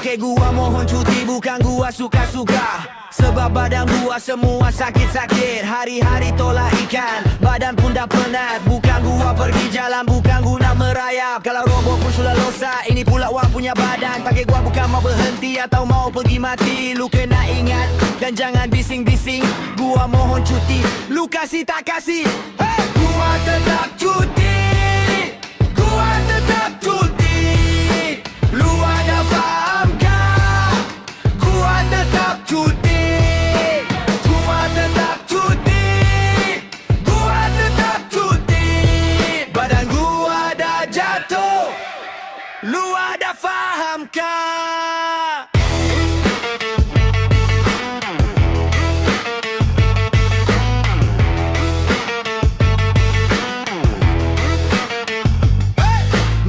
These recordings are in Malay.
Okey, gua mohon cuti, bukan gua suka-suka. Sebab badan gua semua sakit-sakit. Hari-hari tolak ikan, badan pun dah penat. Bukan gua pergi jalan, bukan guna merayap. Kalau robot pun sudah losak, ini pula wang punya badan. Pakai gua bukan mau berhenti atau mau pergi mati. Lu kena ingat dan jangan bising-bising. Gua mohon cuti, lu kasih tak kasih, hey! Gua tetap cuti, gua tetap cuti. Lu ada faham kah? Gua tetap cuti, gua tetap cuti, gua tetap cuti. Badan gua dah jatuh, lu ada faham kah?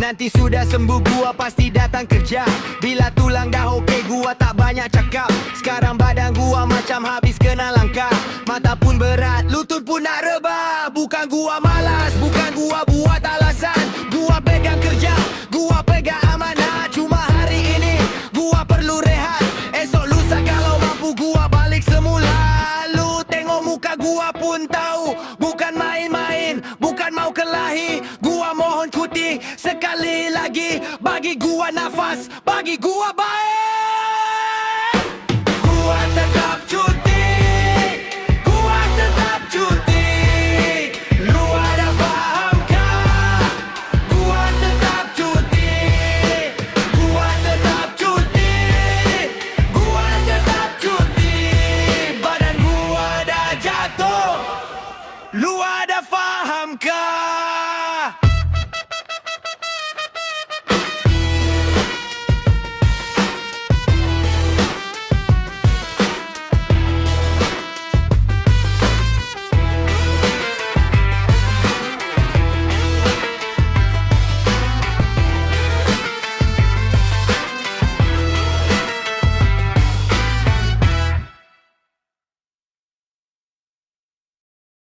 Nanti sudah sembuh gua pasti datang kerja. Bila tulang dah okey gua tak banyak cakap. Sekarang badan gua macam habis kena langkah. Mata pun berat, lutut pun nak rebah. Bukan gua malas, bukan gua buat alasan. Gua pegang kerja, gua pegang amanah. Cuma hari ini gua perlu rehat. Esok lusa kalau mampu gua balik semula. Lu tengok muka gua pun tahu bukan main-main, bukan mau kelahi. Gua mohon cuti sekali lagi, bagi gua nafas, bagi gua baik. Gua tetap cuti, gua tetap cuti. Lu ada faham kah? Gua tetap cuti, gua tetap cuti, gua tetap cuti. Badan gua dah jatuh, lu ada faham kah?